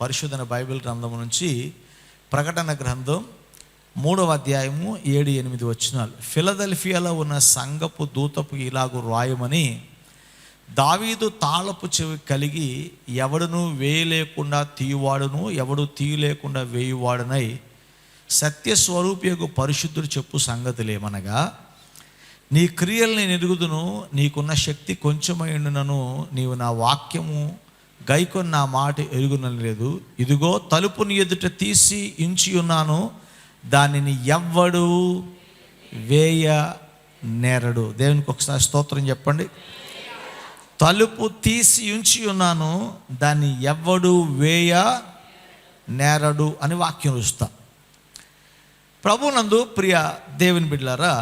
పరిశుద్ధ బైబిల్ గ్రంథం నుంచి ప్రకటన గ్రంథం 3వ అధ్యాయము 7-8 వచనాలు. ఫిలదెల్ఫియాలో ఉన్న సంఘపు దూతపు ఇలాగు రాయమని, దావీదు తాళపు చెవి కలిగి ఎవడును వేయలేకుండా తీయువాడును ఎవడు తీయలేకుండా వేయువాడునై సత్యస్వరూపియగు పరిశుద్ధుడు చెప్పు సంగతులేమనగా, నీ క్రియల్ని ఎరుగుదును, నీకున్న శక్తి కొంచెమైనను నీవు నా వాక్యము గైకొని నా మాట ఎరుగునలేదు. ఇదిగో తలుపుని ఎదుట తీసి ఉంచి ఉన్నాను, దానిని ఎవ్వడు వేయ నేరడు. దేవునికి ఒకసారి స్తోత్రం చెప్పండి. తలుపు తీసి ఉంచి ఉన్నాను, దాన్ని ఎవ్వడు వేయ నేరడు అని వాక్యం రుస్తా. ప్రభునందు ప్రియ దేవుని బిడ్డలారా,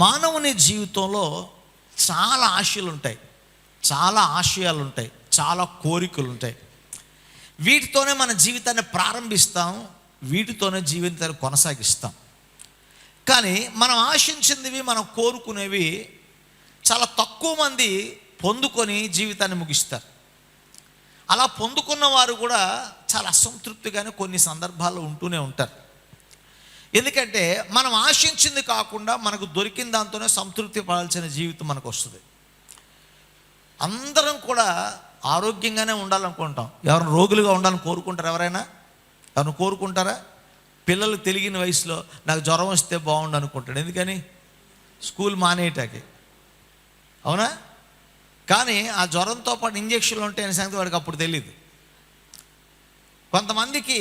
మానవుని జీవితంలో చాలా ఆశలు ఉంటాయి, చాలా ఆశయాలు ఉంటాయి, చాలా కోరికలు ఉంటాయి. వీటితోనే మన జీవితాన్ని ప్రారంభిస్తాం, వీటితోనే జీవితాన్ని కొనసాగిస్తాం. కానీ మనం ఆశించినవి, మనం కోరుకునేవి చాలా తక్కువ మంది పొందుకొని జీవితాన్ని ముగిస్తారు. అలా పొందుకున్న వారు కూడా చాలా అసంతృప్తిగానే కొన్ని సందర్భాల్లో ఉంటూనే ఉంటారు. ఎందుకంటే మనం ఆశించింది కాకుండా మనకు దొరికిన దాంతోనే సంతృప్తి పడాల్సిన జీవితం మనకు వస్తుంది. అందరం కూడా ఆరోగ్యంగానే ఉండాలనుకుంటాం. ఎవరైనా రోగులుగా ఉండాలని కోరుకుంటారు? ఎవరైనా కోరుకుంటారా? పిల్లలు తెలియని వయసులో నాకు జ్వరం వస్తే బాగుండు అనుకుంటాడు. ఎందుకని? స్కూల్ మానేయటానికి, అవునా? కానీ ఆ జ్వరంతో పాటు ఇంజక్షన్లు ఉంటాయనే సంగతి వాడికి అప్పుడు తెలియదు. కొంతమందికి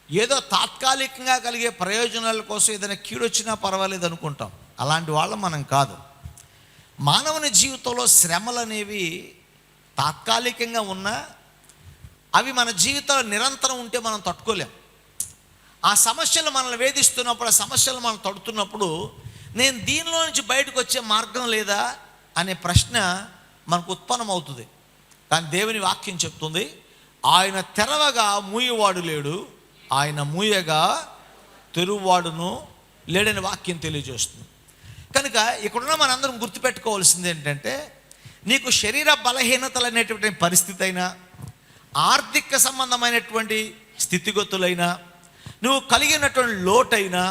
ఏదో తాత్కాలికంగా కలిగే ప్రయోజనాల కోసం ఏదైనా కీడొచ్చినా పర్వాలేదు అనుకుంటాం. అలాంటి వాళ్ళం మనం కాదు. మానవుని జీవితంలో శ్రమలు అనేవి తాత్కాలికంగా ఉన్నా అవి మన జీవితంలో నిరంతరం ఉంటే మనం తట్టుకోలేం. ఆ సమస్యలు మనల్ని వేధిస్తున్నప్పుడు, ఆ సమస్యలు మనం తడుతున్నప్పుడు నేను దీనిలో నుంచి బయటకు వచ్చే మార్గం లేదా అనే ప్రశ్న మనకు ఉత్పన్నమవుతుంది. కానీ దేవుని వాక్యం చెప్తుంది, ఆయన తెరవగా మూయవాడు లేడు, ఆయన మూయగా తెరువాడును లేడని వాక్యం తెలియజేస్తుంది. కనుక ఇక్కడున్న మనందరం గుర్తుపెట్టుకోవాల్సింది ఏంటంటే, నీకు శరీర బలహీనతలు అనేటువంటి పరిస్థితి అయినా, ఆర్థిక సంబంధమైనటువంటి స్థితిగతులైనా, నువ్వు కలిగినటువంటి లోటైనా,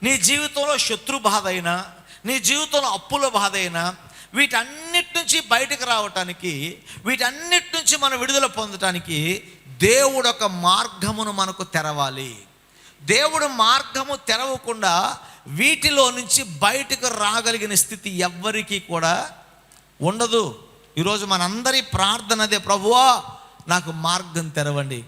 నీ జీవితంలో శత్రు బాధ అయినా, నీ జీవితంలో అప్పుల బాధ అయినా, వీటన్నిటి నుంచి బయటకు రావటానికి, వీటన్నిటి నుంచి మనం విడుదల పొందటానికి దేవుడు ఒక మార్గమును మనకు తెరవాలి. దేవుడు మార్గము తెరవకుండా వీటిలో నుంచి బయటకు రాగలిగిన స్థితి ఎవ్వరికీ కూడా ఉండదు. ఈరోజు మనందరి ప్రార్థన అదే, ప్రభువా నాకు మార్గం తెరవండి,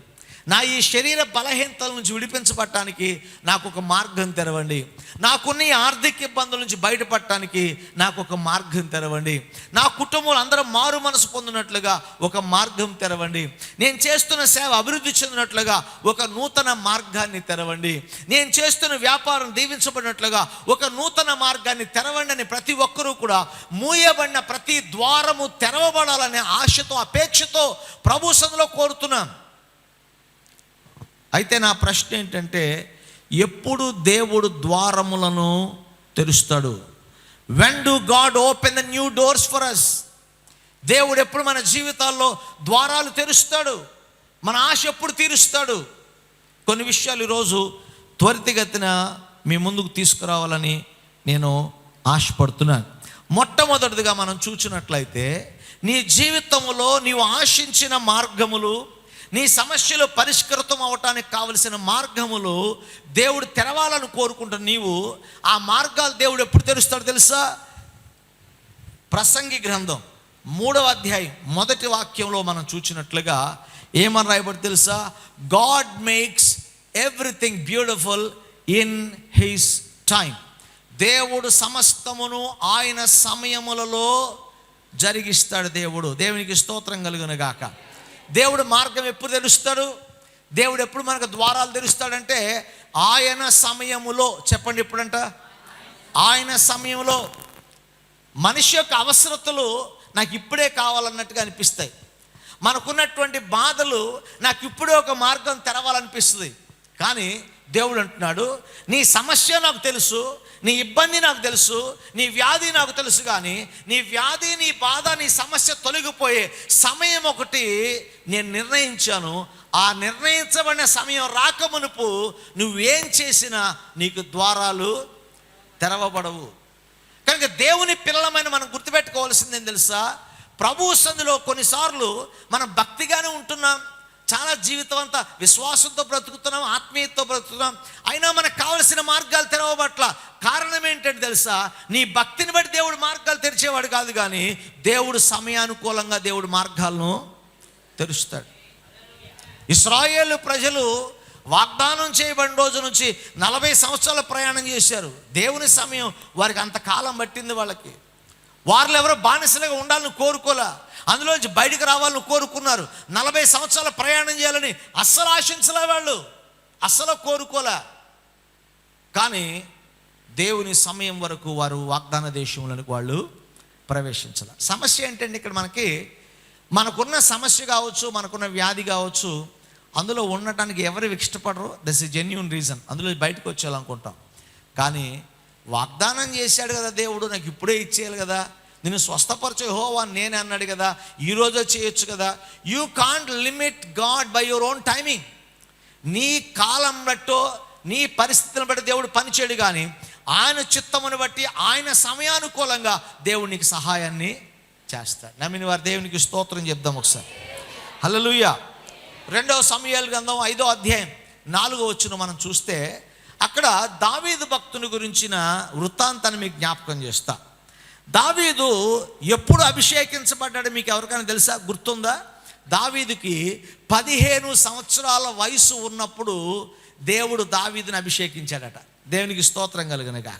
నా ఈ శరీర బలహీనతల నుంచి విడిపించబడటానికి నాకు ఒక మార్గం తెరవండి, నాకున్న ఈ ఆర్థిక ఇబ్బందుల నుంచి బయటపడటానికి నాకు ఒక మార్గం తెరవండి, నా కుటుంబంలో అందరూ మారు మనసు పొందినట్లుగా ఒక మార్గం తెరవండి, నేను చేస్తున్న సేవ అభివృద్ధి చెందినట్లుగా ఒక నూతన మార్గాన్ని తెరవండి, నేను చేస్తున్న వ్యాపారం దీవించబడినట్లుగా ఒక నూతన మార్గాన్ని తెరవండి అని ప్రతి ఒక్కరూ కూడా మూయబడిన ప్రతి ద్వారము తెరవబడాలనే ఆశతో, అపేక్షతో ప్రభు సన్నిధిలో కోరుతున్నాం. అయితే నా ప్రశ్న ఏంటంటే, ఎప్పుడు దేవుడు ద్వారములను తెరుస్తాడు? When do God open the new doors for us? దేవుడు ఎప్పుడు మన జీవితాల్లో ద్వారాలు తెరుస్తాడు? మన ఆశ ఎప్పుడు తీరుస్తాడు? కొన్ని విషయాలు ఈరోజు త్వరితగతిన మీ ముందుకు తీసుకురావాలని నేను ఆశపడుతున్నాను. మొట్టమొదటిదిగా మనం చూసినట్లయితే, నీ జీవితంలో నీవు ఆశించిన మార్గములు, నీ సమస్యలు పరిష్కృతం అవటానికి కావలసిన మార్గములు దేవుడు తెరవాలని కోరుకుంటున్న నీవు, ఆ మార్గాలు దేవుడు ఎప్పుడు తెరుస్తాడు తెలుసా? ప్రసంగి గ్రంథం 3వ అధ్యాయం 1వ వాక్యంలో మనం చూసినట్లుగా ఏమని రాయబడి తెలుసా? God makes everything beautiful in his time. దేవుడు సమస్తమును ఆయన సమయములలో జరిగిస్తాడు. దేవునికి స్తోత్రం కలుగును గాక. దేవుడు మార్గం ఎప్పుడు తెరుస్తాడు? దేవుడు ఎప్పుడు మనకు ద్వారాలు తెరుస్తాడంటే ఆయన సమయములో. చెప్పండి, ఎప్పుడంట? ఆయన సమయంలో. మనిషి యొక్క అవసరతలు నాకు ఇప్పుడే కావాలన్నట్టుగా అనిపిస్తాయి. మనకున్నటువంటి బాధలు నాకు ఇప్పుడే ఒక మార్గం తెరవాలనిపిస్తుంది. కానీ దేవుడు అంటున్నాడు, నీ సమస్య నాకు తెలుసు, నీ ఇబ్బంది నాకు తెలుసు, నీ వ్యాధి నాకు తెలుసు, కానీ నీ వ్యాధి, నీ బాధ, నీ సమస్య తొలగిపోయే సమయం ఒకటి నేను నిర్ణయించాను. ఆ నిర్ణయించబడిన సమయం రాకమునుపు నువ్వేం చేసినా నీకు ద్వారాలు తెరవబడవు. కనుక దేవుని పిల్లలమైన మనం గుర్తుపెట్టుకోవాల్సింది ఏం తెలుసా? ప్రభు సన్నిధిలో కొన్నిసార్లు మనం భక్తిగానే ఉంటున్నాం, చాలా జీవితం అంతా విశ్వాసంతో బ్రతుకుతున్నాం, ఆత్మీయతతో బ్రతుకుతున్నాం, అయినా మనకు కావలసిన మార్గాలు తెరవబట్ల. కారణం ఏంటంటే తెలుసా? నీ భక్తిని బట్టి దేవుడు మార్గాలు తెరిచేవాడు కాదు, కానీ దేవుడు సమయానుకూలంగా దేవుడు మార్గాలను తెరుస్తాడు. ఇశ్రాయేలు ప్రజలు వాగ్దానం చేయబడిన రోజు నుంచి 40 సంవత్సరాల ప్రయాణం చేశారు. దేవుని సమయం వారికి అంతకాలం పట్టింది. వారిలో ఎవరో బానిసలుగా ఉండాలని కోరుకోలే, అందులోంచి బయటికి రావాలని కోరుకున్నారు. 40 సంవత్సరాల ప్రయాణం చేయాలని అస్సలు ఆశించలే, వాళ్ళు అస్సలు కోరుకోలే. కానీ దేవుని సమయం వరకు వారు వాగ్దాన దేశంలోనికి వాళ్ళు ప్రవేశించాల. సమస్య ఏంటంటే ఇక్కడ మనకున్న సమస్య కావచ్చు, మనకున్న వ్యాధి కావచ్చు, అందులో ఉండటానికి ఎవరు ఇష్టపడరు. That's a genuine reason. అందులో బయటకు వచ్చేయాలనుకుంటాం. కానీ వాగ్దానం చేశాడు కదా దేవుడు, నాకు ఇప్పుడే ఇచ్చేయాలి కదా, నేను స్వస్థపరిచే యెహోవా నేనే అన్నాడు కదా, ఈరోజే చేయొచ్చు కదా. You can't limit God by your own timing. నీ కాలం బట్టో నీ పరిస్థితులను బట్టి దేవుడు పనిచేయడు, కానీ ఆయన చిత్తమును బట్టి ఆయన సమయానుకూలంగా దేవుడు నీకు సహాయాన్ని చేస్తాడు. నమ్మిన వారు దేవునికి స్తోత్రం చెప్దాం ఒకసారి. హల్లెలూయా. 2వ సమూయేలు గ్రంథం 5వ అధ్యాయం 4వ వచనం మనం చూస్తే అక్కడ దావీదు భక్తుని గురించిన వృత్తాంతాన్ని మీకు జ్ఞాపకం చేస్తా. దావీదు ఎప్పుడు అభిషేకించబడ్డాడు మీకు ఎవరికైనా తెలుసా? గుర్తుందా? దావీదుకి 15 సంవత్సరాల వయసు ఉన్నప్పుడు దేవుడు దావీదుని అభిషేకించాడట. దేవునికి స్తోత్రం కలుగునుగా.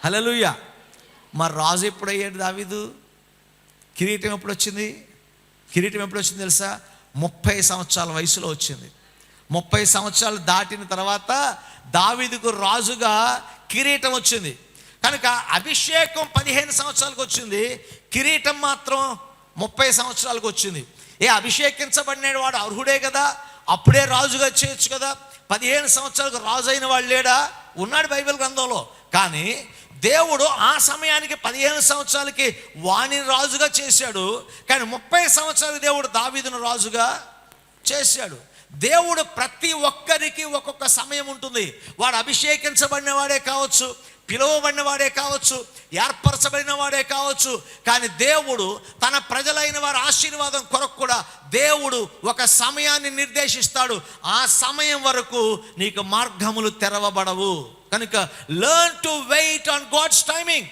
హల్లెలూయా. మరి రాజు ఎప్పుడయ్యాడు దావీదు? కిరీటం ఎప్పుడు వచ్చింది? కిరీటం ఎప్పుడు వచ్చింది తెలుసా? 30 సంవత్సరాల వయసులో వచ్చింది. 30 సంవత్సరాలు దాటిన తర్వాత దావీదుకు రాజుగా కిరీటం వచ్చింది. కనుక అభిషేకం 15 సంవత్సరాలకు వచ్చింది, కిరీటం మాత్రం 30 సంవత్సరాలకు వచ్చింది. అభిషేకించబడిన వాడు అర్హుడే కదా, అప్పుడే రాజుగా చేయొచ్చు కదా. 15 సంవత్సరాలకు రాజు అయిన వాడు లేడా? ఉన్నాడు బైబిల్ గ్రంథంలో. కానీ దేవుడు ఆ సమయానికి 15 సంవత్సరాలకి వాణిని రాజుగా చేశాడు. కానీ 30 సంవత్సరాలు దేవుడు దావీదును రాజుగా చేశాడు. దేవుడు ప్రతి ఒక్కరికి ఒక్కొక్క సమయం ఉంటుంది. వాడు అభిషేకించబడిన వాడే కావచ్చు, పిలువబడిన వాడే కావచ్చు, ఏర్పరచబడిన వాడే కావచ్చు, కానీ దేవుడు తన ప్రజలైన వారి ఆశీర్వాదం కొరకు కూడా దేవుడు ఒక సమయాన్ని నిర్దేశిస్తాడు. ఆ సమయం వరకు నీకు మార్గములు తెరవబడవు. కనుక learn to wait on God's timing.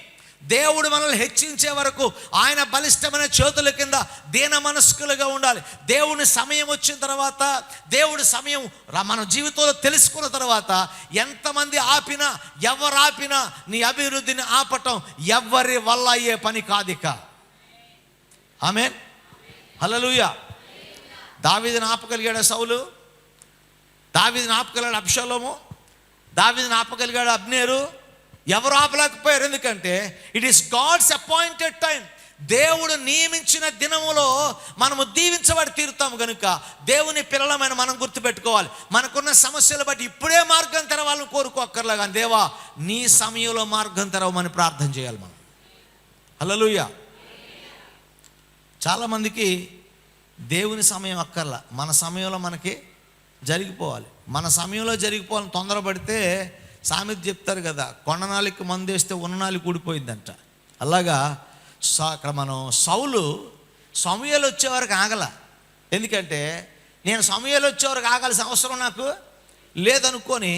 దేవుడు మనల్ని హెచ్చించే వరకు ఆయన బలిష్టమైన చేతుల కింద దీన మనస్కులుగా ఉండాలి. దేవుని సమయం వచ్చిన తర్వాత, దేవుడి సమయం మన జీవితంలో తెలుసుకున్న తర్వాత, ఎంతమంది ఆపినా, ఎవరు ఆపినా నీ అభివృద్ధిని ఆపటం ఎవరి వల్ల అయ్యే పని కాదిక. ఆమేన్. హల్లెలూయా. దావీదుని ఆపగలిగాడు సౌలు, దావీదుని ఆపగలిగాడు అబ్షాలోము, దావీదుని ఆపగలిగాడు అబ్నేరు. ఎవరు ఆపలేకపోయారు. ఎందుకంటే it is God's appointed time. దేవుడు నియమించిన దినములో మనము దీవించబడి తీరుతాము. కనుక దేవుని పిల్లలమైన మనం గుర్తుపెట్టుకోవాలి, మనకున్న సమస్యలు బట్టి ఇప్పుడే మార్గం తెరవాలని కోరుకోక్కర్లే, కానీ దేవా నీ సమయంలో మార్గం తెరవమని ప్రార్థన చేయాలి మనం. హల్లెలూయా. చాలామందికి దేవుని సమయం అక్కర్లా, మన సమయంలో మనకి జరిగిపోవాలి. మన సమయంలో జరిగిపోవాలని తొందరపడితే సామెత చెప్తారు కదా, కొండనాలికి మందు వేస్తే ఉన్ననాలికి ఊడిపోయిందంట. అలాగా అక్కడ మనం సౌలు సమూయేలు వచ్చేవారికి ఆగల. ఎందుకంటే నేను సమూయేలు వచ్చేవారికి ఆగాల్సిన అవసరం నాకు లేదనుకొని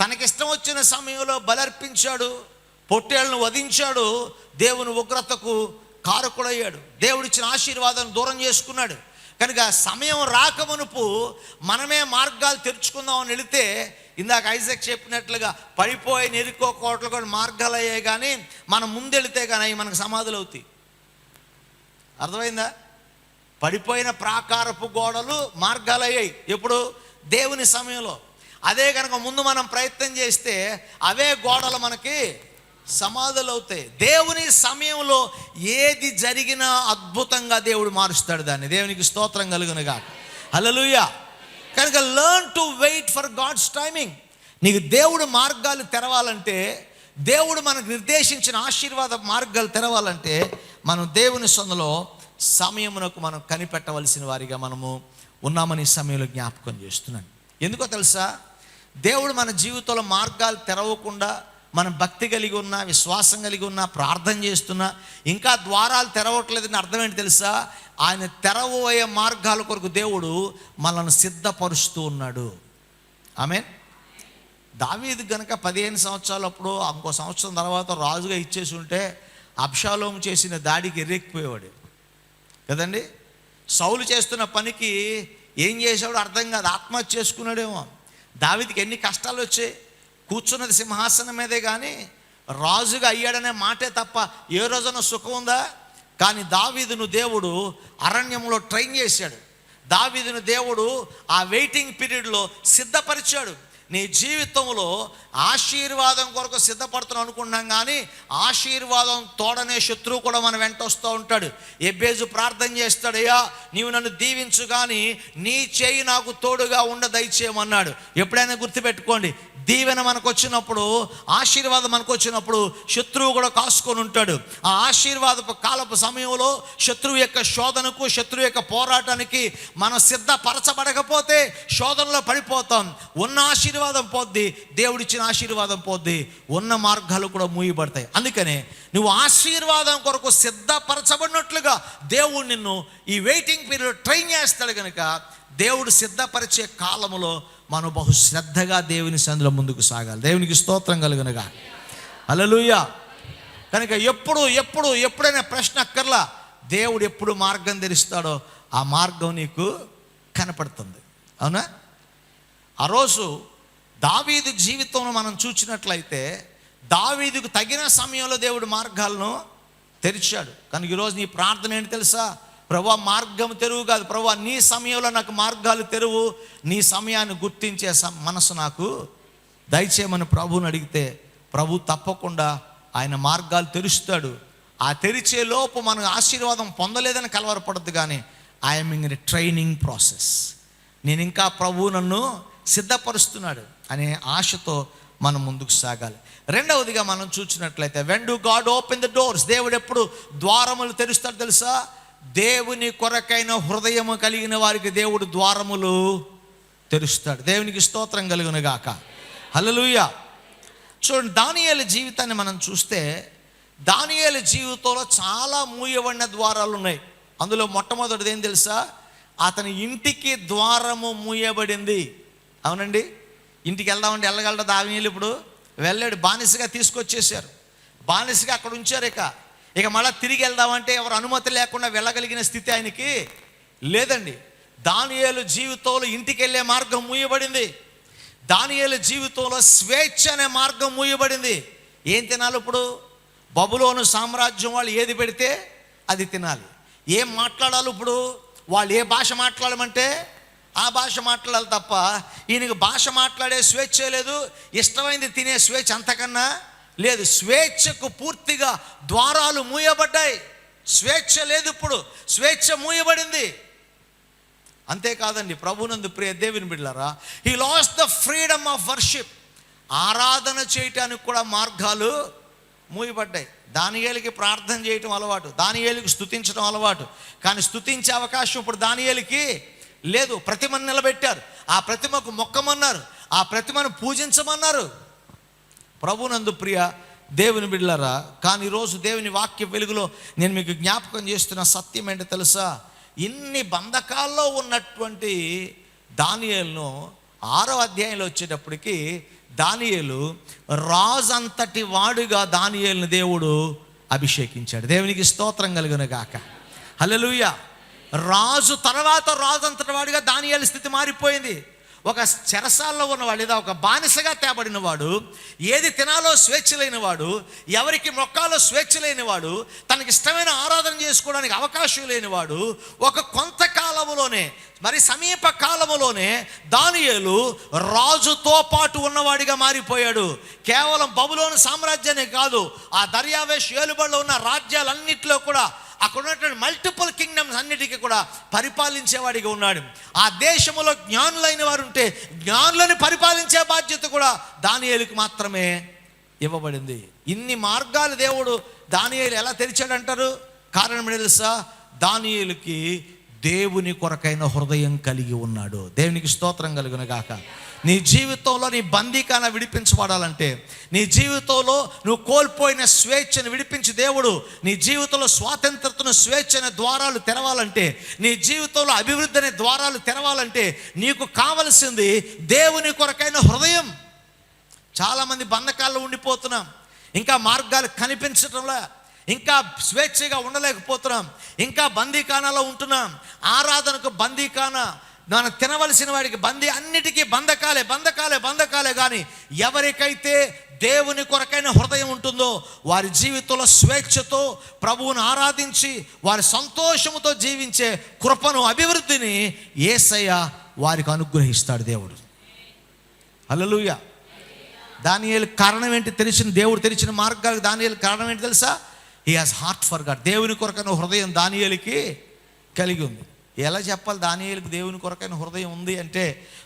తనకిష్టం వచ్చిన సమయంలో బలర్పించాడు, పొట్టేళ్లను వధించాడు, దేవుని ఉగ్రతకు కారకుడయ్యాడు, దేవుడిచ్చిన ఆశీర్వాదాన్ని దూరం చేసుకున్నాడు. కనుక సమయం రాకమునుపు మనమే మార్గాలు తెరుచుకుందామని వెళితే, ఇందాక ఐజాక్ చెప్పినట్లుగా పడిపోయి ఎరుకో కోటలు కూడా మార్గాలు అయ్యాయి, కానీ మనం ముందెళితే కానీ అవి మనకు సమాధులు అవుతాయి. అర్థమైందా? పడిపోయిన ప్రాకారపు గోడలు మార్గాలు అయ్యాయి ఎప్పుడు? దేవుని సమయంలో. అదే కనుక ముందు మనం ప్రయత్నం చేస్తే అవే గోడలు మనకి సమాధులు అవుతాయి. దేవుని సమయంలో ఏది జరిగినా అద్భుతంగా దేవుడు మారుస్తాడు దాన్ని. దేవునికి స్తోత్రం కలుగునుగా. హల్లెలూయా. కనుక learn to wait for God's timing. నీకు దేవుడు మార్గాలు తెరవాలంటే, దేవుడు మనకు నిర్దేశించిన ఆశీర్వాద మార్గాలు తెరవాలంటే, మనం దేవుని సొందులో సమయమునకు మనం కనిపెట్టవలసిన వారిగా మనము ఉన్నామని సమయంలో జ్ఞాపకం చేస్తున్నాను. ఎందుకో తెలుసా, దేవుడు మన జీవితంలో మార్గాలు తెరవకుండా మనం భక్తి కలిగి ఉన్నా, విశ్వాసం కలిగి ఉన్నా, ప్రార్థన చేస్తున్నా ఇంకా ద్వారాలు తెరవట్లేదని అర్థం ఏంటి తెలుసా, ఆయన తెరవబోయే మార్గాల కొరకు దేవుడు మనల్ని సిద్ధపరుస్తూ ఉన్నాడు. ఆమేన్. దావీదు గనక 15 సంవత్సరాలప్పుడు ఇంకో సంవత్సరం తర్వాత రాజుగా ఇచ్చేసి ఉంటే అబ్షాలోము చేసిన దాడికి ఎర్రెక్కిపోయేవాడు కదండి. సౌలు చేస్తున్న పనికి ఏం చేసాడో అర్థం కాదు, ఆత్మహత్య చేసుకున్నాడేమో. దావీదుకి ఎన్ని కష్టాలు వచ్చాయి. కూర్చున్నది సింహాసనం మీదే కానీ రాజుగా అయ్యాడనే మాటే తప్ప ఏ రోజున సుఖం ఉందా? కానీ దావీదును దేవుడు అరణ్యంలో ట్రైన్ చేశాడు. దావీదును దేవుడు ఆ వెయిటింగ్ పీరియడ్లో సిద్ధపరిచాడు. నీ జీవితంలో ఆశీర్వాదం కొరకు సిద్ధపడుతున్నాం అనుకున్నాం, కానీ ఆశీర్వాదం తోడనే శత్రువు కూడా మన వెంట వస్తూ ఉంటాడు. ఎబ్బేజు ప్రార్థన చేస్తాడు, అయ్యా నీవు నన్ను దీవించు కానీ నీ చేయి నాకు తోడుగా ఉండ దయచేయమన్నాడు. ఎప్పుడైనా గుర్తుపెట్టుకోండి, దీవెన మనకు వచ్చినప్పుడు, ఆశీర్వాదం మనకు వచ్చినప్పుడు శత్రువు కూడా కాసుకొని ఉంటాడు. ఆ ఆశీర్వాదపు కాలపు సమయంలో శత్రువు యొక్క శోధనకు, శత్రువు యొక్క పోరాటానికి మనం సిద్ధపరచబడకపోతే శోధనలో పడిపోతాం. ఉన్న ఆశీర్వాదం పోద్ది, దేవుడిచ్చిన ఆశీర్వాదం పోద్ది, ఉన్న మార్గాలు కూడా మూయబడతాయి. అందుకనే నువ్వు ఆశీర్వాదం కొరకు సిద్ధపరచబడినట్లుగా దేవుడు నిన్ను ఈ వెయిటింగ్ పీరియడ్ ట్రైన్ చేస్తాడు. కనుక దేవుడు సిద్ధపరిచే కాలములో మనం బహు శ్రద్ధగా దేవుని సన్నిధిలో ముందుకు సాగాలి. దేవునికి స్తోత్రం కలుగునుగా. హల్లెలూయా. కనుక ఎప్పుడైనా ప్రశ్న అక్కర్లా, దేవుడు ఎప్పుడు మార్గం తెరుస్తాడో ఆ మార్గం నీకు కనపడుతుంది. అవునా? ఆ రోజు దావీదు జీవితంలో మనం చూసినట్లయితే దావీదుకు తగిన సమయంలో దేవుడు మార్గాలను తెరిచాడు. కనుక ఈరోజు నీ ప్రార్థన ఏంటి తెలుసా, ప్రభువా మార్గం తెరువు కాదు, ప్రభువా నీ సమయంలో నాకు మార్గాలు తెరువు, నీ సమయాన్ని గుర్తించే మనసు నాకు దయచేయమని ప్రభువుని అడిగితే ప్రభు తప్పకుండా ఆయన మార్గాలు తెరుస్తాడు. ఆ తెరిచే లోపు మనం ఆశీర్వాదం పొందలేదని కలవరపడద్దు, కానీ ఐఎమ్ ఇన్ ట్రైనింగ్ ప్రాసెస్, నేను ఇంకా ప్రభువు నన్ను సిద్ధపరుస్తున్నాడు అనే ఆశతో మనం ముందుకు సాగాలి. రెండవదిగా మనం చూసినట్లయితే, when do God open the doors, దేవుడు ఎప్పుడు ద్వారములు తెరుస్తాడు తెలుసా, దేవుని కొరకైన హృదయము కలిగిన వారికి దేవుడు ద్వారములు తెరుస్తాడు. దేవునికి స్తోత్రం కలుగును గాక. హల్లెలూయా. చూడండి, దానియేలు జీవితాన్ని మనం చూస్తే దానియేలు జీవితంలో చాలా మూయబడిన ద్వారాలు ఉన్నాయి. అందులో మొట్టమొదటిది ఏం తెలుసా, అతని ఇంటికి ద్వారము మూయబడింది. అవునండి, ఇంటికి వెళ్దామంటే వెళ్ళగలడా దానియేలు? ఇప్పుడు వెళ్ళాడు, బానిసగా తీసుకొచ్చేసారు, బానిసగా అక్కడ ఉంచారు. ఇక మళ్ళీ తిరిగి వెళ్దామంటే ఎవరు అనుమతి లేకుండా వెళ్ళగలిగిన స్థితి ఆయనకి లేదండి. దానియేలు జీవితంలో ఇంటికి వెళ్ళే మార్గం మూయబడింది. దానియేలు జీవితంలో స్వేచ్ఛ అనే మార్గం మూయబడింది. ఏం తినాలి ఇప్పుడు? బబులోను సామ్రాజ్యం వాళ్ళు ఏది పెడితే అది తినాలి. ఏం మాట్లాడాలి ఇప్పుడు? వాళ్ళు ఏ భాష మాట్లాడమంటే ఆ భాష మాట్లాడాలి తప్ప ఈయనకు భాష మాట్లాడే స్వేచ్ఛ లేదు, ఇష్టమైంది తినే స్వేచ్ఛ అంతకన్నా లేదు. స్వేచ్ఛకు పూర్తిగా ద్వారాలు మూయబడ్డాయి. స్వేచ్ఛ లేదు ఇప్పుడు, స్వేచ్ఛ మూయబడింది. అంతేకాదండి, ప్రభునందు ప్రియ దేవుని బిడ్డలారా, he lost the freedom of worship. ఆరాధన చేయటానికి కూడా మార్గాలు మూయబడ్డాయి. దానియేలుకి ప్రార్థన చేయటం అలవాటు, దానియేలుకి స్తుతించడం అలవాటు, కానీ స్తుతించే అవకాశం ఇప్పుడు దానియేలుకి లేదు. ప్రతిమను నిలబెట్టారు, ఆ ప్రతిమకు మొక్కమన్నారు, ఆ ప్రతిమను పూజించమన్నారు. ప్రభునందు ప్రియ దేవుని బిడ్డలారా, కానీ ఈరోజు దేవుని వాక్య వెలుగులో నేను మీకు జ్ఞాపకం చేస్తున్న సత్యం ఏంటో తెలుసా, ఇన్ని బంధకాల్లో ఉన్నటువంటి దానియేలును 6వ అధ్యాయంలో వచ్చేటప్పటికి దానియేలు రాజు అంతటి వాడుగా దానియేలును దేవుడు అభిషేకించాడు. దేవునికి స్తోత్రం కలుగును గాక. హల్లెలూయా. రాజు తర్వాత రాజు అంతటి వాడిగా దానియేలు స్థితి మారిపోయింది. ఒక చెరసాల్లో ఉన్నవాడు లేదా ఒక బానిసగా తేబడిన వాడు, ఏది తినాలో స్వేచ్ఛ లేనివాడు, ఎవరికి మొక్కాలో స్వేచ్ఛ లేనివాడు, తనకి ఇష్టమైన ఆరాధన చేసుకోవడానికి అవకాశం లేనివాడు, ఒక కొంతకాలములోనే, మరి సమీప కాలములోనే దానియేలు రాజుతో పాటు ఉన్నవాడిగా మారిపోయాడు. కేవలం బబులోను సామ్రాజ్యాన్ని కాదు, ఆ దర్యావేష్ ఏలుబడిలో ఉన్న రాజ్యాలన్నింటిలో కూడా అక్కడ ఉన్నటువంటి మల్టిపుల్ కింగ్డమ్స్ అన్నిటికీ కూడా పరిపాలించేవాడిగా ఉన్నాడు. ఆ దేశంలో జ్ఞానులైన వారు ఉంటే జ్ఞానులను పరిపాలించే బాధ్యత కూడా దానియేలుకి మాత్రమే ఇవ్వబడింది. ఇన్ని మార్గాలు దేవుడు దానియేలు ఎలా తెరిచాడంటారు? కారణం తెలుసా? దానియేలుకి దేవుని కొరకైన హృదయం కలిగి ఉన్నాడు. దేవునికి స్తోత్రం కలుగును గాక. నీ జీవితంలో నీ బందీకాన విడిపించబడాలంటే, నీ జీవితంలో నువ్వు కోల్పోయిన స్వేచ్ఛను విడిపించి దేవుడు నీ జీవితంలో స్వాతంత్రతను, స్వేచ్ఛన ద్వారాలు తెరవాలంటే, నీ జీవితంలో అభివృద్ధి అనే ద్వారాలు తెరవాలంటే నీకు కావలసింది దేవుని కొరకైన హృదయం. చాలామంది బంధకాల్లో ఉండిపోతున్నాం, ఇంకా మార్గాలు కనిపించడంలో, ఇంకా స్వేచ్ఛగా ఉండలేకపోతున్నాం, ఇంకా బందీకానాలో ఉంటున్నాం. ఆరాధనకు బందీకాన, మనం తినవలసిన వాడికి అన్నిటికీ బంధకాలే. కానీ ఎవరికైతే దేవుని కొరకైన హృదయం ఉంటుందో వారి జీవితంలో స్వేచ్ఛతో ప్రభువును ఆరాధించి వారి సంతోషముతో జీవించే కృపను, అభివృద్ధిని యేసయ్య వారికి అనుగ్రహిస్తాడు దేవుడు. హల్లెలూయా. దానియేలు కారణం ఏంటి? దేవుడు తెరిచిన మార్గాలకు దానియేలు కారణం ఏంటి తెలుసా? He has heart for God. దేవుని కొరకైన హృదయం దానియేలుకి కలిగి ఉంది. ఎలా చెప్పాలి దానియేలుకి దేవుని కొరకైన హృదయం ఉంది అంటే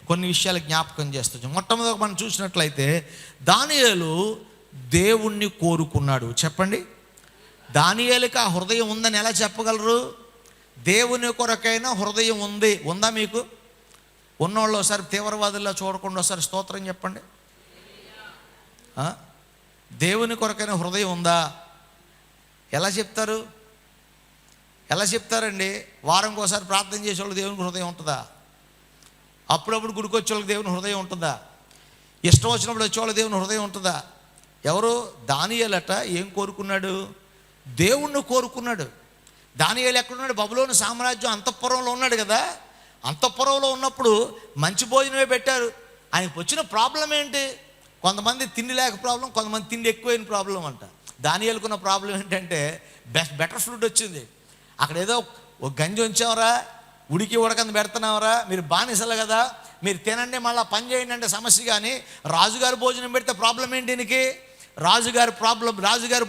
కొన్ని విషయాలు జ్ఞాపకం చేస్తాం. మొట్టమొదటి మనం చూసినట్లయితే దానియేలు దేవుణ్ణి కోరుకున్నాడు. చెప్పండి, దానియేలుకి ఆ హృదయం ఉందని ఎలా చెప్పగలరు? దేవుని కొరకైన హృదయం ఉందా మీకు? ఉన్నవాళ్ళు ఒకసారి తీవ్రవాదుల్లో చూడకుండా ఒకసారి స్తోత్రం చెప్పండి. దేవుని కొరకైన హృదయం ఉందా? ఎలా చెప్తారండి? వారంకి ఒకసారి ప్రార్థన చేసేవాళ్ళు దేవునికి హృదయం ఉంటుందా? అప్పుడప్పుడు గుడికి వచ్చేవాళ్ళకి దేవుని హృదయం ఉంటుందా? ఇష్టం వచ్చినప్పుడు వచ్చేవాళ్ళకి దేవుని హృదయం ఉంటుందా? ఎవరు? దానియేలట ఏం కోరుకున్నాడు? దేవుణ్ణి కోరుకున్నాడు. దానియేలు ఎక్కడున్నాడు? బబులోను సామ్రాజ్యం అంతఃపురంలో ఉన్నాడు కదా. అంతఃపురంలో ఉన్నప్పుడు మంచి భోజనమే పెట్టారు. ఆయనకు వచ్చిన ప్రాబ్లం ఏంటి? కొంతమంది తిండి లేక ప్రాబ్లం, కొంతమంది తిండి ఎక్కువైన ప్రాబ్లం అంట. దానియేలుకున్న ప్రాబ్లం ఏంటంటే బెటర్ ఫుడ్ వచ్చింది. అక్కడ ఏదో ఒక గంజి ఉంచావరా, ఉడకంది పెడుతున్నావరా, మీరు బానిసలు కదా, మీరు తినండి మళ్ళీ పని చేయండి అంటే సమస్య. కానీ రాజుగారి భోజనం పెడితే ప్రాబ్లం ఏంటి? దీనికి రాజుగారి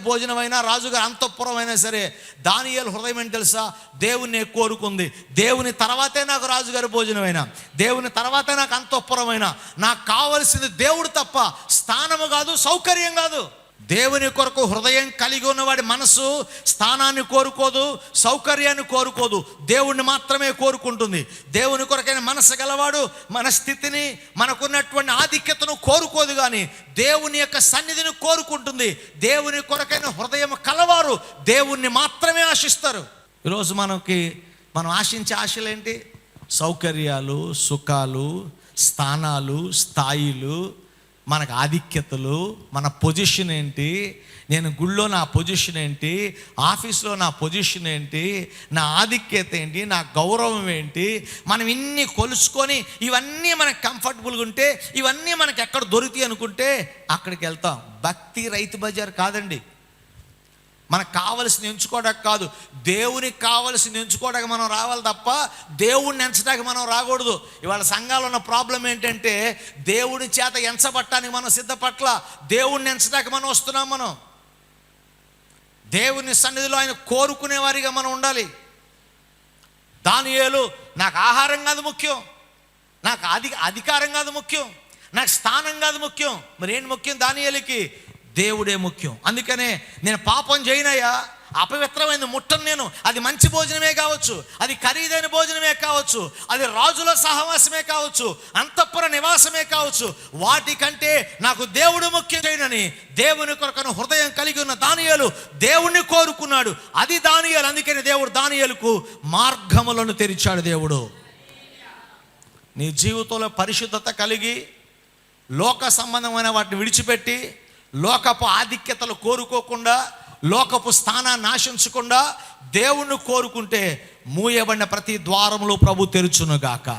భోజనం అయినా, రాజుగారి అంతఃపురం అయినా సరే, దానియేలు హృదయం ఏంటి తెలుసా? దేవుణ్ణి కోరుకుంది. దేవుని తర్వాతే నాకు రాజుగారి భోజనం అయినా, దేవుని తర్వాతే నాకు అంతఃపురం అయినా, నాకు కావలసింది దేవుడు తప్ప స్థానము కాదు, సౌకర్యం కాదు. దేవుని కొరకు హృదయం కలిగి ఉన్నవాడి మనసు స్థానాన్ని కోరుకోదు, సౌకర్యాన్ని కోరుకోదు, దేవుణ్ణి మాత్రమే కోరుకుంటుంది. దేవుని కొరకైన మనసు గలవాడు మన స్థితిని, మనకున్నటువంటి ఆధిక్యతను కోరుకోదు, కానీ దేవుని యొక్క సన్నిధిని కోరుకుంటుంది. దేవుని కొరకైన హృదయం కలవారు దేవుణ్ణి మాత్రమే ఆశిస్తారు. ఈరోజు మనం ఆశించే ఆశలేంటి? సౌకర్యాలు, సుఖాలు, స్థానాలు, స్థాయిలు, మనకు ఆధిక్యతలు, మన పొజిషన్ ఏంటి, నేను గుళ్ళో నా పొజిషన్ ఏంటి, ఆఫీస్లో నా పొజిషన్ ఏంటి, నా ఆధిక్యత ఏంటి, నా గౌరవం ఏంటి, మనం ఇన్ని కొలుసుకొని ఇవన్నీ మనకు కంఫర్టబుల్గా ఉంటే, ఇవన్నీ మనకు ఎక్కడ దొరుకుతాయి అనుకుంటే అక్కడికి వెళ్తాం. భక్తి రైతు బజార్ కాదండి. మనకు కావలసింది ఎంచుకోవడానికి కాదు, దేవునికి కావలసింది ఎంచుకోవడానికి మనం రావాలి తప్ప దేవుడిని ఎంచడానికి మనం రాకూడదు. ఇవాళ సంఘాలు ఉన్న ప్రాబ్లం ఏంటంటే దేవుడి చేత ఎంచబట్టడానికి మనం సిద్ధపట్ల, దేవుడిని ఎంచడానికి మనం వస్తున్నాం. మనం దేవుని సన్నిధిలో ఆయన కోరుకునే వారిగా మనం ఉండాలి. దానియేలు నాకు ఆహారం కాదు ముఖ్యం, నాకు అధికారం కాదు ముఖ్యం, నాకు స్థానం కాదు ముఖ్యం. మరి ఏంటి ముఖ్యం? దానియేలుకి దేవుడే ముఖ్యం. అందుకనే నేను పాపం చేయనయ్యా, అపవిత్రమైన ముట్టను నేను. అది మంచి భోజనమే కావచ్చు, అది ఖరీదైన భోజనమే కావచ్చు, అది రాజుల సహవాసమే కావచ్చు, అంతఃపుర నివాసమే కావచ్చు, వాటికంటే నాకు దేవుడు ముఖ్యం చేయనని దేవుని కొరకను హృదయం కలిగి ఉన్న దానియేలు దేవుణ్ణి కోరుకున్నాడు. అది దానియేలు. అందుకని దేవుడు దానియేలుకు మార్గములను తెరిచాడు. దేవుడు నీ జీవితంలో పరిశుద్ధత కలిగి, లోక సంబంధమైన వాటిని విడిచిపెట్టి, లోకపు ఆధిక్యతలు కోరుకోకుండా, లోకపు స్థానాన్ని ఆశించకుండా దేవుణ్ణి కోరుకుంటే మూయబడిన ప్రతి ద్వారంలో ప్రభు తెరుచునుగాక,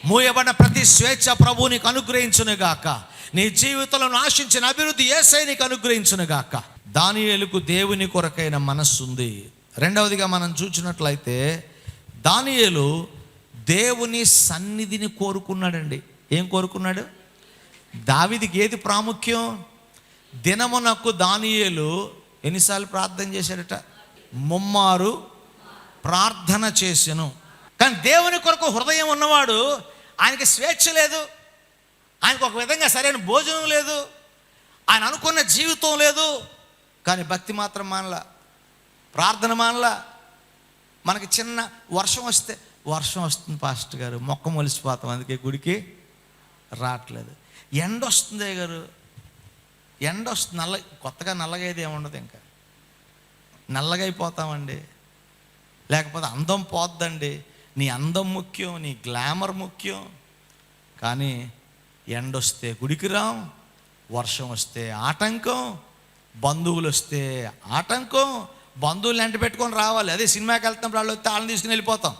మూయబడిన ప్రతి స్వేచ్ఛ ప్రభు నీకు అనుగ్రహించునుగాక, నీ జీవితంలో ఆశించిన అభివృద్ధి యేసయ్య నీకు అనుగ్రహించునుగాక. దానియేలుకు దేవుని కొరకైన మనస్సు ఉంది. రెండవదిగా మనం చూసినట్లయితే దానియేలు దేవుని సన్నిధిని కోరుకున్నాడండి. ఏం కోరుకున్నాడు? దావీదుకి ఏది ప్రాముఖ్యం? దినమునకు దానియేలు ఎన్నిసార్లు ప్రార్థన చేశాడట? 3 మారు ప్రార్థన చేసెను. కానీ దేవుని కొరకు హృదయం ఉన్నవాడు, ఆయనకి స్వేచ్ఛ లేదు, ఆయనకు ఒక విధంగా సరైన భోజనం లేదు, ఆయన అనుకున్న జీవితం లేదు, కానీ భక్తి మాత్రం మానలా, ప్రార్థన మానలా. మనకి చిన్న వర్షం వస్తుంది పాస్టర్ గారు, మొక్క మొలిసిపోతాం, అందుకే గుడికి రావట్లేదు. ఎండ వస్తుంది గారు, ఎండ వస్తుంది, కొత్తగా నల్లగా అయితే ఏముండదు, ఇంకా నల్లగా అయిపోతామండి. లేకపోతే అందం పోద్దండి. నీ అందం ముఖ్యం, నీ గ్లామర్ ముఖ్యం. కానీ ఎండొస్తే గుడికి రాం, వర్షం వస్తే ఆటంకం, బంధువులు వస్తే ఆటంకం. బంధువులు ఎంట పెట్టుకొని రావాలి. అదే సినిమాకి వెళ్తున్నప్పుడు వాళ్ళు వస్తే వాళ్ళని తీసుకుని వెళ్ళిపోతాం,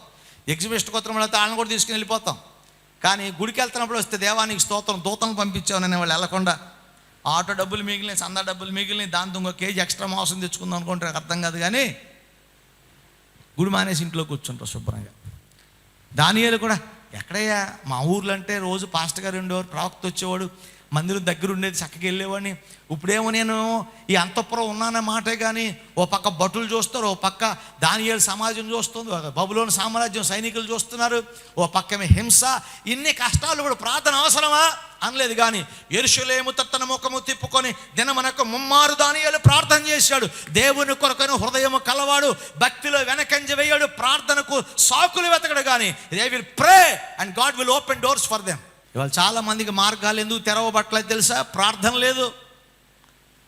ఎగ్జిబిషన్ కొత్త వెళ్తే వాళ్ళని కూడా తీసుకుని వెళ్ళిపోతాం. కానీ గుడికి వెళ్తున్నప్పుడు వస్తే దేవానికి స్తోత్రం, దూతను పంపించామని వాళ్ళు వెళ్ళకుండా ఆటో డబ్బులు మిగిలిన, సందా డబ్బులు మిగిలిన, దాంతో ఇంకో కేజీ ఎక్స్ట్రా మాంసం తెచ్చుకుందాం అనుకుంటే అర్థం కాదు. కానీ గుడి మానేసి ఇంట్లో కూర్చుంటారు శుభ్రంగా. దానియేలు కూడా ఎక్కడయ్యా, మా ఊర్లో అంటే రోజు పాస్టర్ గారు ఉండేవారు, ప్రవక్త వచ్చేవాడు, మందిరం దగ్గర ఉండేది, చక్కగా వెళ్ళేవాడిని. ఇప్పుడేమో నేను ఈ అంతఃపురం ఉన్నానే మాటే, కానీ ఓ పక్క భటులు చూస్తారు, ఓ పక్క దానియేలు సమాజం చూస్తుంది, బబులోను సామ్రాజ్యం సైనికులు చూస్తున్నారు, ఓ పక్కమే హింస. ఇన్ని కష్టాలు కూడా ప్రార్థన అవసరమా అనలేదు. కానీ యెరూషలేము తన ముఖము తిప్పుకొని దినమనకు ముమ్మారు దానియేలు ప్రార్థన చేశాడు. దేవుని కొరకను హృదయము కలవాడు, భక్తిలో వెనకంజ వేయడు, ప్రార్థనకు సాకులు వెతకడు. కానీ they will pray and God will open doors for them. ఇవాళ చాలా మందికి మార్గాలు ఎందుకు తెరవబట్టలేదు తెలుసా? ప్రార్థన లేదు.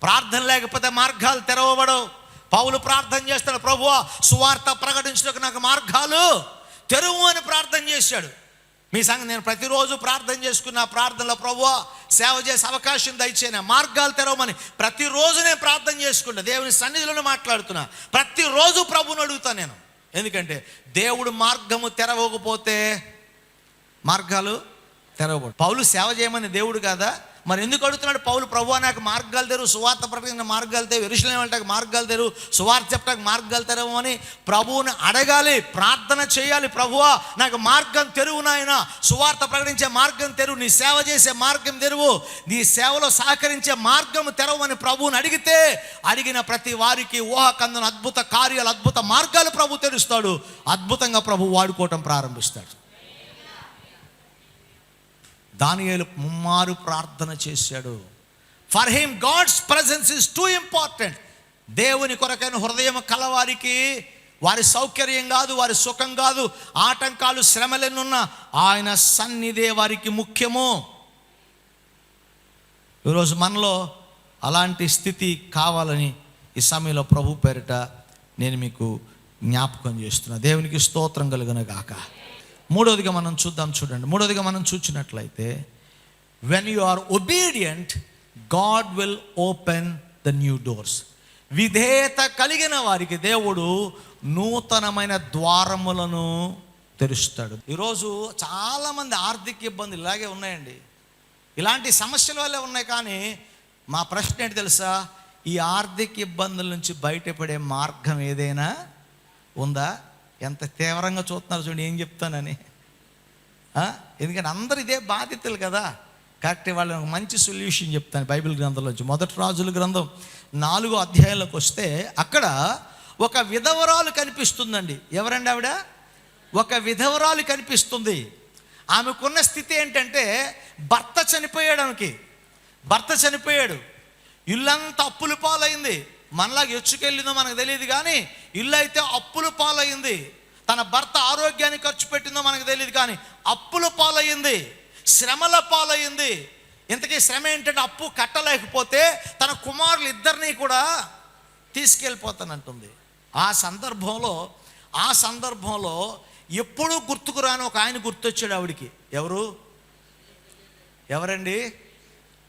ప్రార్థన లేకపోతే మార్గాలు తెరవబడవు. పౌలు ప్రార్థన చేస్తాడు, ప్రభువా సువార్త ప్రకటించడానికి నాకు మార్గాలు తెరువు అని ప్రార్థన చేశాడు. మీ సంగతి నేను ప్రతిరోజు ప్రార్థన చేసుకున్న ప్రార్థనలో, ప్రభువా సేవ చేసే అవకాశం దయచేయనా, మార్గాలు తెరవమని ప్రతిరోజు నేను ప్రార్థన చేసుకుంటా, దేవుని సన్నిధిలోనే మాట్లాడుతున్నా, ప్రతిరోజు ప్రభువుని అడుగుతాను నేను. ఎందుకంటే దేవుడు మార్గము తెరవకపోతే మార్గాలు తెరవబడు. పౌలు సేవ చేయమని దేవుడు కాదా? మరి ఎందుకు అడుగుతున్నాడు పౌలు? ప్రభువా నాకు మార్గాలు తెరువు, సువార్త ప్రకటన మార్గాలు తెరువు, యెరూషలేము వెళ్ళటానికి మార్గాలు తెరువు, సువార్త చెప్పడానికి మార్గాలు తెరవు అని ప్రభువుని అడగాలి, ప్రార్థన చేయాలి. ప్రభువా నాకు మార్గం తెరువు నాయనా, సువార్త ప్రకటించే మార్గం తెరువు, నీ సేవ చేసే మార్గం తెరువు, నీ సేవలో సహకరించే మార్గం తెరవని ప్రభువుని అడిగితే, అడిగిన ప్రతి వారికి ఊహకందని అద్భుత కార్యాలు, అద్భుత మార్గాలు ప్రభు తెరుస్తాడు. అద్భుతంగా ప్రభు వాడుకోవటం ప్రారంభిస్తాడు. దానియేలు ముమ్మారు ప్రార్థన చేశాడు. For him God's presence is too important. దేవుని కొరకైన హృదయం కలవారికి వారి సౌకర్యం కాదు, వారి సుఖం కాదు, ఆటంకాలు శ్రమలెన్నున్నా ఆయన సన్నిధే వారికి ముఖ్యము. ఈరోజు మనలో అలాంటి స్థితి కావాలని ఈ సమయంలో ప్రభు పేరిట నేను మీకు జ్ఞాపకం చేస్తున్నా. దేవునికి స్తోత్రం కలుగును గాక. మూడోదిగా మనం చూద్దాం, చూడండి. మూడోదిగా మనం చూసినట్లయితే, when you are obedient God will open the new doors. విధేయత కలిగిన వారికి దేవుడు నూతనమైన ద్వారములను తెరుస్తాడు. ఈరోజు చాలామంది ఆర్థిక ఇబ్బందులు ఇలాగే ఉన్నాయండి, ఇలాంటి సమస్యల వల్లే ఉన్నాయి. కానీ మా ప్రశ్న ఏంటి తెలుసా? ఈ ఆర్థిక ఇబ్బందుల నుంచి బయటపడే మార్గం ఏదైనా ఉందా? ఎంత తీవ్రంగా చూస్తున్నారు చూడండి, ఏం చెప్తానని. ఎందుకంటే అందరు ఇదే బాధితులు కదా. కరెక్ట్. వాళ్ళని ఒక మంచి సొల్యూషన్ చెప్తాను బైబిల్ గ్రంథంలోంచి. మొదటి రాజుల గ్రంథం 4వ అధ్యాయంలోకి వస్తే అక్కడ ఒక విధవరాలు కనిపిస్తుందండి. ఎవరండి ఆవిడ? ఒక విధవరాలు కనిపిస్తుంది. ఆమెకున్న స్థితి ఏంటంటే, భర్త చనిపోయాడు, ఇల్లంతా అప్పుల పాలైంది. మనలాగా ఎచ్చుకెళ్ళిందో మనకు తెలియదు, కానీ ఇల్లు అయితే అప్పుల పాలయ్యింది. తన భర్త ఆరోగ్యాన్ని ఖర్చు పెట్టిందో మనకు తెలియదు, కానీ అప్పుల పాలయ్యింది, శ్రమల పాలయ్యింది. ఇంతకీ శ్రమ ఏంటంటే, అప్పు కట్టలేకపోతే తన కుమారులు ఇద్దరినీ కూడా తీసుకెళ్ళిపోతానంటుంది. ఆ సందర్భంలో ఎప్పుడూ గుర్తుకు రాని ఒక ఆయన గుర్తొచ్చాడు ఆవిడికి. ఎవరండి?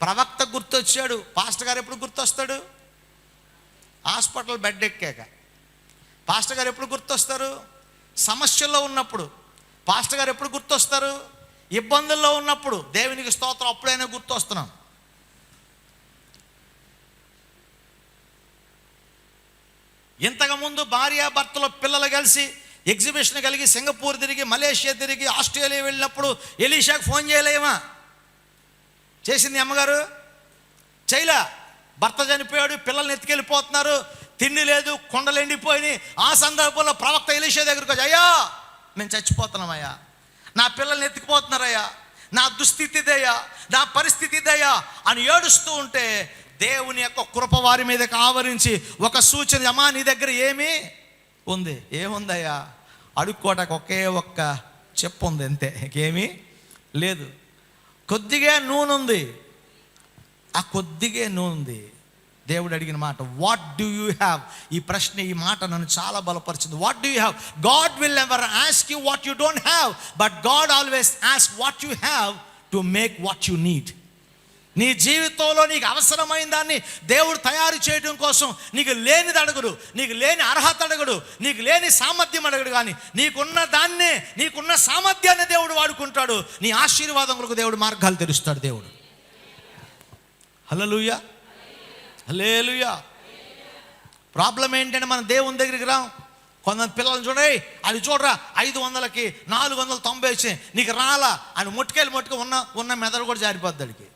ప్రవక్త గుర్తొచ్చాడు. పాస్టర్ గారు ఎప్పుడు గుర్తొస్తాడు? హాస్పిటల్ బెడ్ ఎక్కాక. పాస్టర్ గారు ఎప్పుడు గుర్తొస్తారు? సమస్యల్లో ఉన్నప్పుడు. పాస్టర్ గారు ఎప్పుడు గుర్తొస్తారు? ఇబ్బందుల్లో ఉన్నప్పుడు. దేవునికి స్తోత్రం, అప్పుడైనా గుర్తొస్తున్నాం. ఇంతకుముందు భార్యాభర్తలో పిల్లలు కలిసి ఎగ్జిబిషన్ కలిగి సింగపూర్ తిరిగి, మలేషియా తిరిగి, ఆస్ట్రేలియా వెళ్ళినప్పుడు ఎలీషాకు ఫోన్ చేయలేమా? చేసింది అమ్మగారు? చేయలా. భర్త చనిపోయాడు, పిల్లల్ని ఎత్తుకెళ్ళిపోతున్నారు, తిండి లేదు, కొండలు ఎండిపోయినాయి. ఆ సందర్భంలో ప్రవక్త ఎలీషా దగ్గరికి వచ్చి, అయ్యా మేము చచ్చిపోతున్నామయ్యా, నా పిల్లల్ని ఎత్తుకుపోతున్నారయ్యా, నా దుస్థితి ఇదయ్యా, నా పరిస్థితి ఇదయ్యా అని ఏడుస్తూ ఉంటే దేవుని యొక్క కృప వారి మీదకి ఆవరించి ఒక సూచన, అమ్మా నీ దగ్గర ఏమీ ఉంది? ఏముందయ్యా? అడుక్కోటానికి ఒకే ఒక్క చెప్పు ఉంది, అంతే, ఇంకేమీ లేదు. కొద్దిగా నూనె ఉంది, ఆ కొద్దిగా నూనె ఉంది. దేవుడు అడిగిన మాట, వాట్ డూ యూ హ్యావ్? ఈ ప్రశ్న, ఈ మాట నన్ను చాలా బలపరిచింది. What do you have? God will never ask you what you don't have, but God always ask what you have to make what you need. నీ జీవితంలో నీకు అవసరమైన దాన్ని దేవుడు తయారు చేయడం కోసం నీకు లేనిది అడగడు, నీకు లేని అర్హత అడగడు, నీకు లేని సామర్థ్యం అడగడు. కానీ నీకున్న దాన్నే, నీకున్న సామర్థ్యాన్ని దేవుడు వాడుకుంటాడు. నీ ఆశీర్వాదములకు దేవుడు మార్గాలు తెరుస్తాడు దేవుడు. హల్లెలూయా, హల్లెలూయా. ప్రాబ్లం ఏంటంటే మనం దేవుని దగ్గరికి రాం. కొంతమంది పిల్లల్ని చూడే, అది చూడరా 500కి 490 వచ్చాయి, నీకు రాలా అని ముట్టుకు ఉన్న మెదడు కూడా జారిపోద్ది అడిగి.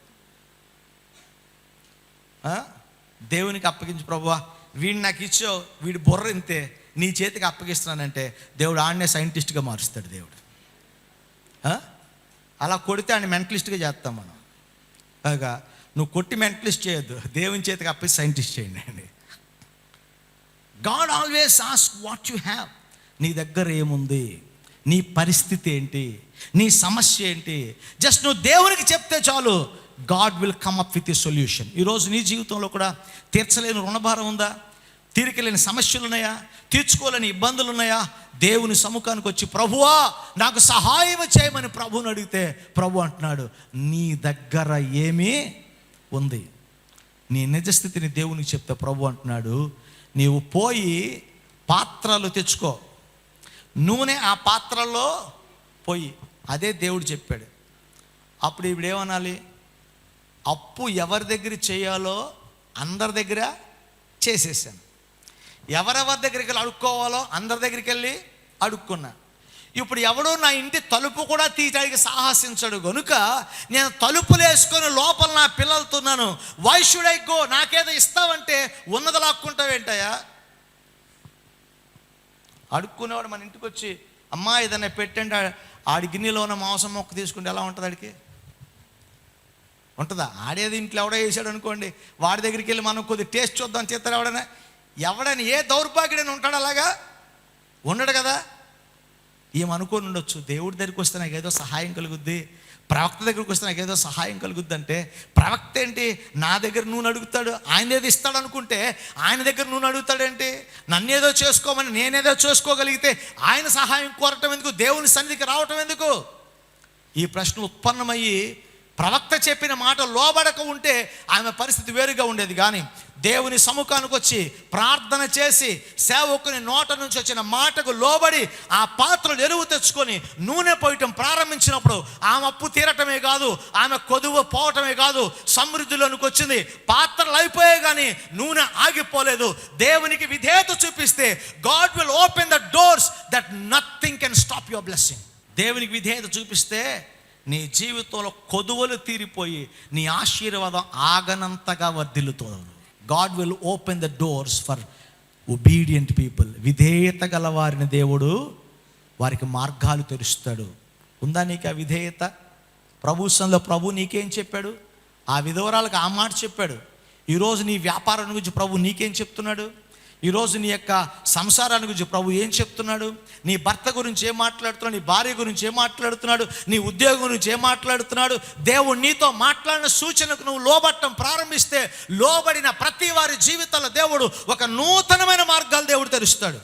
దేవునికి అప్పగించి, ప్రభువా వీడిని నాకు ఇచ్చావు, వీడి బుర్ర ఇంతే, నీ చేతికి అప్పగిస్తున్నానంటే దేవుడు ఆడనే సైంటిస్ట్గా మారుస్తాడు దేవుడు. అలా కొడితే ఆయన మెంటలిస్ట్గా చేస్తాం మనం. అలాగా నువ్వు కొట్టి మెంటలిస్ట్ చేయొద్దు, దేవుని చేతికి అప్పగి సైంటిస్ట్ చేయండి అండి. God always ask what you have. నీ దగ్గర ఏముంది, నీ పరిస్థితి ఏంటి, నీ సమస్య ఏంటి, జస్ట్ నువ్వు దేవునికి చెప్తే చాలు, God will come up with a solution. ఈరోజు నీ జీవితంలో కూడా తీర్చలేని రుణభారం ఉందా, తీరికలేని సమస్యలు ఉన్నాయా, తీర్చుకోలేని ఇబ్బందులు ఉన్నాయా? దేవుని సముఖానికి వచ్చి, ప్రభువా నాకు సహాయం చేయమని ప్రభువుని అడిగితే ప్రభు అంటున్నాడు, నీ దగ్గర ఏమీ ఉంది. నీ నిజస్థితిని దేవునికి చెప్తే ప్రభు అంటున్నాడు, నీవు పోయి పాత్రలు తెచ్చుకో, నూనె ఆ పాత్రలో పోయి. అదే దేవుడు చెప్పాడు. అప్పుడు ఇప్పుడు ఏమనాలి? అప్పు ఎవరి దగ్గర చేయాలో అందరి దగ్గర చేసేసాను, ఎవరెవరి దగ్గరికి వెళ్ళి అడుక్కోవాలో అందరి దగ్గరికి వెళ్ళి అడుక్కున్నా. ఇప్పుడు ఎవడో నా ఇంటి తలుపు కూడా తీయడానికి సాహసించడు కనుక నేను తలుపులు వేసుకొని లోపల నా పిల్లలతున్నాను. Why should I go? నాకేదో ఇస్తావంటే ఉన్నది లాక్కుంటావేంటయా? అడుక్కునేవాడు మన ఇంటికి వచ్చి, అమ్మా ఏదైనా పెట్టండి, ఆడి గిన్నెలో ఉన్న మాంసం మొక్క తీసుకుంటే ఎలా ఉంటుంది? ఆడికి ఉంటుందా? ఆడేది ఇంట్లో ఎవడో వేసాడు అనుకోండి, వాడి దగ్గరికి వెళ్ళి మనం కొద్దిగా టేస్ట్ చూద్దాం చేస్తారు. ఎవడని ఏ దౌర్భాగ్యుడని ఉంటాడు? అలాగా ఉండడు కదా. ఏమనుకోని ఉండొచ్చు, దేవుడి దగ్గరికి వస్తే నాకు ఏదో సహాయం కలుగుద్ది, ప్రవక్త దగ్గరికి వస్తే నాకు ఏదో సహాయం కలుగుద్ది అంటే, ప్రవక్త ఏంటి నా దగ్గర నూనె అడుగుతాడు, ఆయన ఏదో ఇస్తాడు అనుకుంటే ఆయన దగ్గర నూనె అడుగుతాడేంటి? నన్నేదో చేసుకోమని నేనేదో చేసుకోగలిగితే ఆయన సహాయం కోరటం ఎందుకు? దేవుని సన్నిధికి రావటం ఎందుకు? ఈ ప్రశ్న ఉత్పన్నమయ్యి ప్రవక్త చెప్పిన మాట లోబడక ఉంటే ఆమె పరిస్థితి వేరుగా ఉండేది. కానీ దేవుని సముఖానికి వచ్చి ప్రార్థన చేసి సేవకుని నోట నుంచి వచ్చిన మాటకు లోబడి ఆ పాత్రలు ఎరువు తెచ్చుకొని నూనె పోయటం ప్రారంభించినప్పుడు ఆమె అప్పు తీరటమే కాదు, ఆమె కొదువు పోవటమే కాదు, సమృద్ధిలోనికి వచ్చింది. పాత్రలు అయిపోయాయి కానీ నూనె ఆగిపోలేదు. దేవునికి విధేయత చూపిస్తే God will open the doors that nothing can stop your blessing. దేవునికి విధేయత చూపిస్తే నీ జీవితంలో కొదువలు తీరిపోయి నీ ఆశీర్వాదం ఆగనంతగా వర్ధిల్లుతుంది. God will open the doors for obedient people. విధేయత గల వారిని దేవుడు వారికి మార్గాలు తెరుస్తాడు. ఉందా నీకు ఆ విధేయత? ప్రభు సన్నిధిలో ప్రభు నీకేం చెప్పాడు? ఆ విధవరాలకు ఆ మాట చెప్పాడు. ఈరోజు నీ వ్యాపారం గురించి ప్రభు నీకేం చెప్తున్నాడు? ఈరోజు నీ యొక్క సంసారాన్ని గురించి ప్రభు ఏం చెప్తున్నాడు? నీ భర్త గురించి ఏం మాట్లాడుతున్నాడు? నీ భార్య గురించి ఏం మాట్లాడుతున్నాడు? నీ ఉద్యోగం గురించి ఏం మాట్లాడుతున్నాడు? దేవుడు నీతో మాట్లాడిన సూచనకు నువ్వు లోబట్టం ప్రారంభిస్తే లోబడిన ప్రతి వారి జీవితాల్లో దేవుడు ఒక నూతనమైన మార్గాలు దేవుడు తెరుస్తాడు.